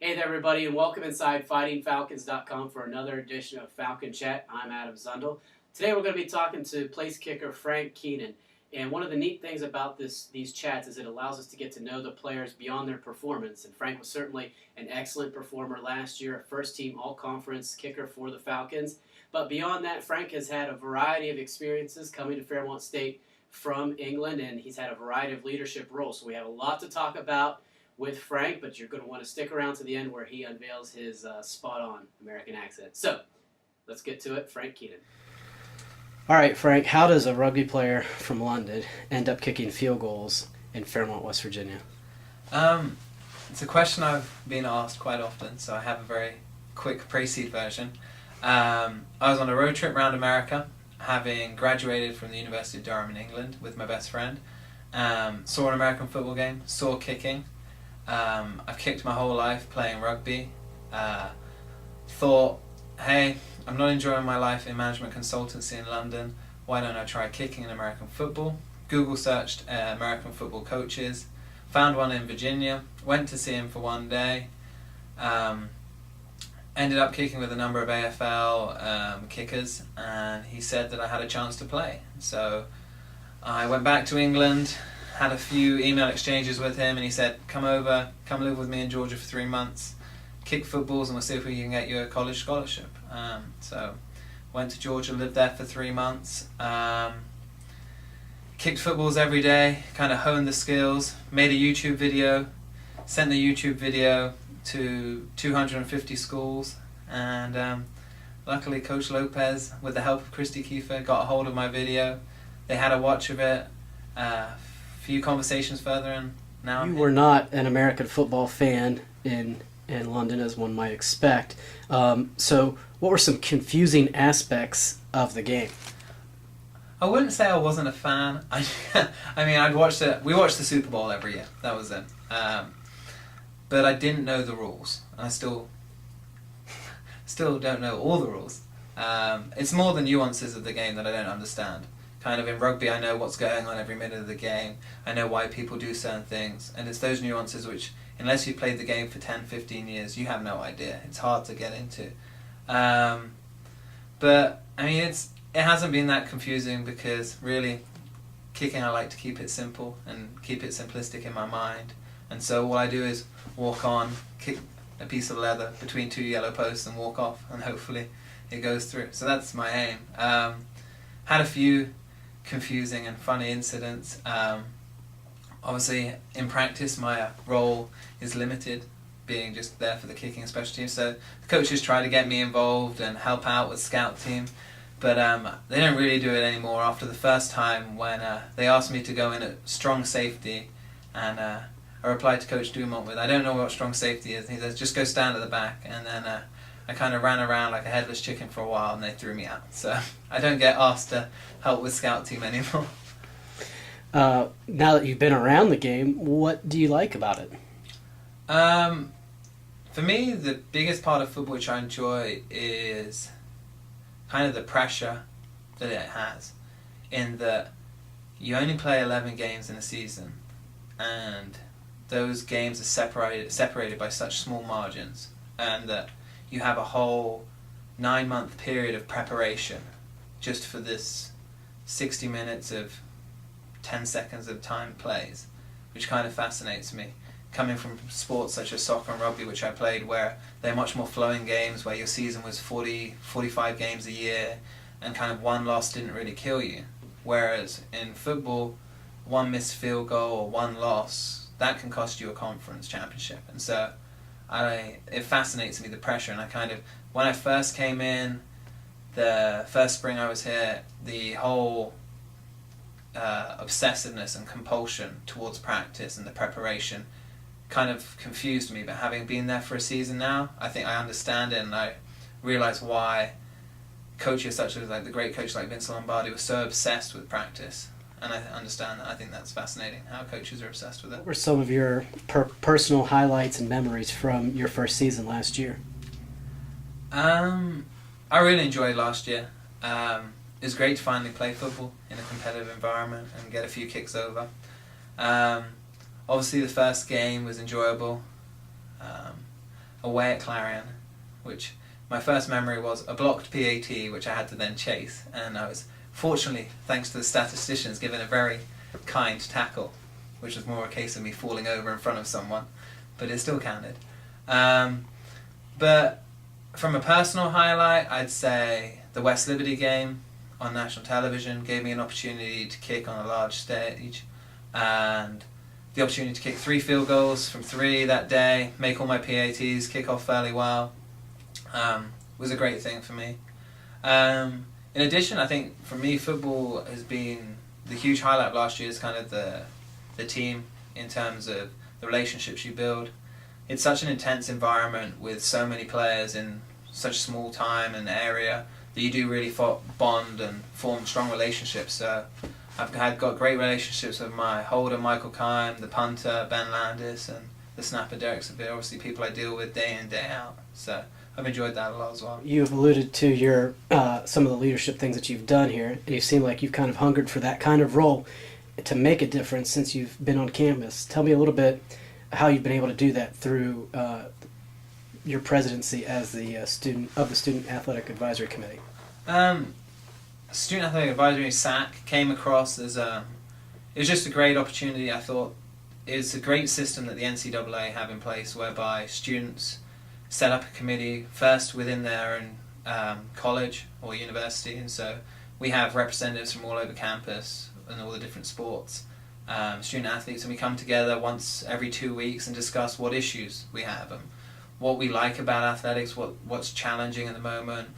Hey there, everybody, and welcome inside FightingFalcons.com for another edition of Falcon Chat. I'm Adam Zundel. Today we're going to be talking to place kicker Frank Keenan. And one of the neat things about these chats is it allows us to get to know the players beyond their performance. And Frank was certainly an excellent performer last year, a first-team all-conference kicker for the Falcons. But beyond that, Frank has had a variety of experiences coming to Fairmont State from England, and he's had a variety of leadership roles. So we have a lot to talk about with Frank, but you're going to want to stick around to the end where he unveils his spot-on American accent. So, let's get to it. Frank Keenan. All right, Frank, how does a rugby player from London end up kicking field goals in Fairmont, West Virginia? It's a question I've been asked quite often, so I have a very quick pre-seed version. I was on a road trip around America, having graduated from the University of Durham in England with my best friend. Saw an American football game, saw kicking. I've kicked my whole life playing rugby. Thought, hey, I'm not enjoying my life in management consultancy in London. Why don't I try kicking in American football? Google searched American football coaches. Found one in Virginia. Went to see him for one day. Ended up kicking with a number of AFL kickers, and he said that I had a chance to play. So I went back to England, had a few email exchanges with him, and he said, come over, come live with me in Georgia for 3 months, kick footballs, and we'll see if we can get you a college scholarship. So went to Georgia, lived there for 3 months, kicked footballs every day, kind of honed the skills, made a YouTube video, sent the YouTube video to 250 schools, and luckily Coach Lopez, with the help of Christy Kiefer, got a hold of my video. They had a watch of it. Few conversations further, and now you were not an American football fan in London, as one might expect. So what were some confusing aspects of the game? I wouldn't say I wasn't a fan. I mean, I'd watched it. We watched the Super Bowl every year. That was it. But I didn't know the rules, and I still don't know all the rules. It's more the nuances of the game that I don't understand. Kind of in rugby, I know what's going on every minute of the game. I know why people do certain things. And it's those nuances which, unless you played the game for 10, 15 years, you have no idea. It's hard to get into. But, I mean, it hasn't been that confusing because, really, kicking, I like to keep it simple and keep it simplistic in my mind. And so all I do is walk on, kick a piece of leather between two yellow posts and walk off, and hopefully it goes through. So that's my aim. Had a few confusing and funny incidents. Obviously, in practice, my role is limited, being just there for the kicking special team. So the coaches try to get me involved and help out with scout team, but they don't really do it anymore. After the first time when they asked me to go in at strong safety, and I replied to Coach Dumont with, I don't know what strong safety is. And he says, just go stand at the back. And then I kind of ran around like a headless chicken for a while, and they threw me out. So I don't get asked to help with scout team anymore. Now that you've been around the game, what do you like about it? For me, the biggest part of football which I enjoy is kind of the pressure that it has, in that you only play 11 games in a season, and those games are separated by such small margins, and that you have a whole 9-month period of preparation just for this 60 minutes of 10 seconds of time plays, which kind of fascinates me. Coming from sports such as soccer and rugby, which I played, where they're much more flowing games, where your season was 40, 45 games a year, and kind of one loss didn't really kill you. Whereas in football, one missed field goal or one loss, that can cost you a conference championship. And so it fascinates me, the pressure, and I kind of, when I first came in, the first spring I was here, the whole obsessiveness and compulsion towards practice and the preparation kind of confused me, but having been there for a season now, I think I understand it, and I realise why coaches such as like the great coach like Vince Lombardi was so obsessed with practice. And I understand that. I think that's fascinating, how coaches are obsessed with it. What were some of your personal highlights and memories from your first season last year? I really enjoyed last year. It was great to finally play football in a competitive environment and get a few kicks over. Obviously the first game was enjoyable. away at Clarion, which my first memory was a blocked PAT, which I had to then chase, and I was fortunately, thanks to the statisticians, given a very kind tackle, which was more a case of me falling over in front of someone, but it still counted. But from a personal highlight, I'd say the West Liberty game on national television gave me an opportunity to kick on a large stage, and the opportunity to kick 3 field goals from 3 that day, make all my PATs, kick off fairly well, was a great thing for me. In addition, I think for me, football has been the huge highlight of last year is kind of the team in terms of the relationships you build. It's such an intense environment with so many players in such small time and area that you do really bond and form strong relationships. So I've got great relationships with my holder, Michael Kime, the punter, Ben Landis, and the snapper, Derek Seville, obviously people I deal with day in, day out. So I've enjoyed that a lot as well. You've alluded to your some of the leadership things that you've done here, and you seem like you've kind of hungered for that kind of role to make a difference since you've been on campus. Tell me a little bit how you've been able to do that through your presidency as the Student Athletic Advisory Committee. Student Athletic Advisory, SAC, came across as it was just a great opportunity. I thought it's a great system that the NCAA have in place whereby students set up a committee first within their own college or university, and so we have representatives from all over campus and all the different sports, student athletes, and we come together once every 2 weeks and discuss what issues we have and what we like about athletics, what's challenging at the moment,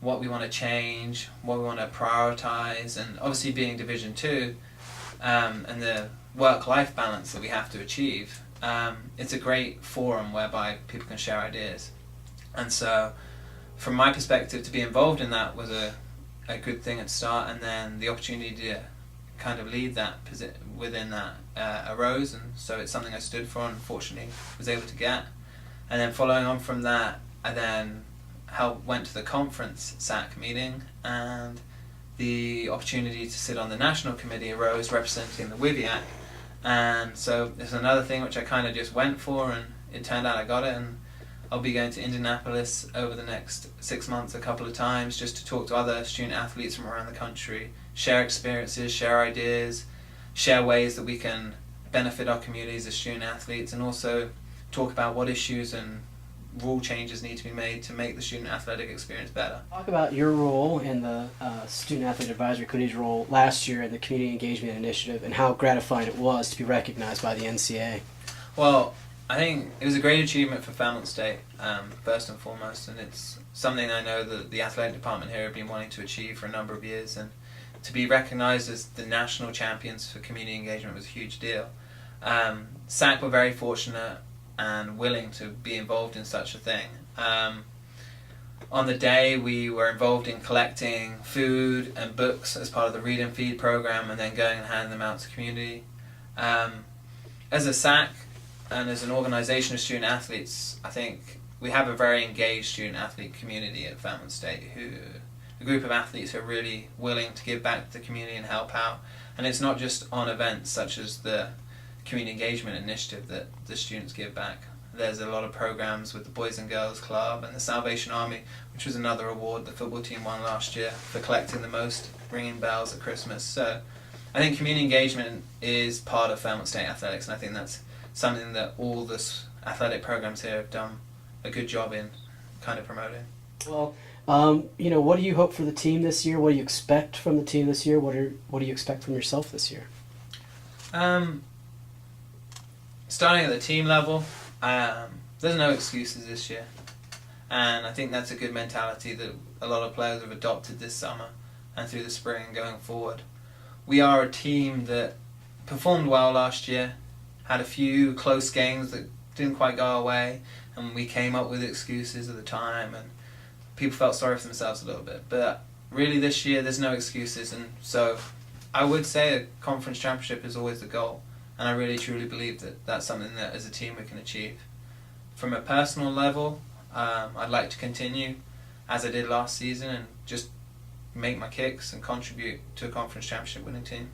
what we want to change, what we want to prioritize, and obviously being Division 2 and the work-life balance that we have to achieve, it's a great forum whereby people can share ideas. And so from my perspective, to be involved in that was a good thing at the start, and then the opportunity to kind of lead that within that arose, and so it's something I stood for and fortunately was able to get. And then following on from that, I then went to the conference SAC meeting, and the opportunity to sit on the national committee arose representing the WIVIAC. And so there's another thing which I kind of just went for, and it turned out I got it, and I'll be going to Indianapolis over the next 6 months a couple of times just to talk to other student athletes from around the country, share experiences, share ideas, share ways that we can benefit our communities as student athletes, and also talk about what issues and rule changes need to be made to make the student athletic experience better. Talk about your role and the Student Athlete Advisory Committee's role last year in the Community Engagement Initiative and how gratifying it was to be recognized by the NCAA. Well, I think it was a great achievement for Fairmont State, first and foremost, and it's something I know that the athletic department here have been wanting to achieve for a number of years, and to be recognized as the national champions for community engagement was a huge deal. SAC were very fortunate and willing to be involved in such a thing. On the day, we were involved in collecting food and books as part of the Read and Feed program, and then going and handing them out to the community. As a SAC and as an organisation of student athletes, I think we have a very engaged student athlete community at Fairmont State, a group of athletes who are really willing to give back to the community and help out. And it's not just on events such as the Community Engagement Initiative that the students give back. There's a lot of programs with the Boys and Girls Club and the Salvation Army, which was another award the football team won last year for collecting the most ringing bells at Christmas. So I think community engagement is part of Fairmont State athletics, and I think that's something that all the athletic programs here have done a good job in kind of promoting. Well, what do you hope for the team this year? What do you expect from the team this year? What do you expect from yourself this year? Starting at the team level, there's no excuses this year, and I think that's a good mentality that a lot of players have adopted this summer and through the spring and going forward. We are a team that performed well last year, had a few close games that didn't quite go our way, and we came up with excuses at the time, and people felt sorry for themselves a little bit. But really this year there's no excuses, and so I would say a conference championship is always the goal. And I really truly believe that that's something that as a team we can achieve. From a personal level, I'd like to continue as I did last season and just make my kicks and contribute to a conference championship winning team.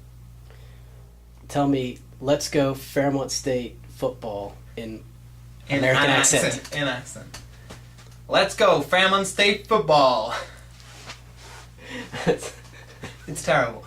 Tell me, let's go Fairmont State football in American accent. In accent. Let's go, Fairmont State football. It's terrible.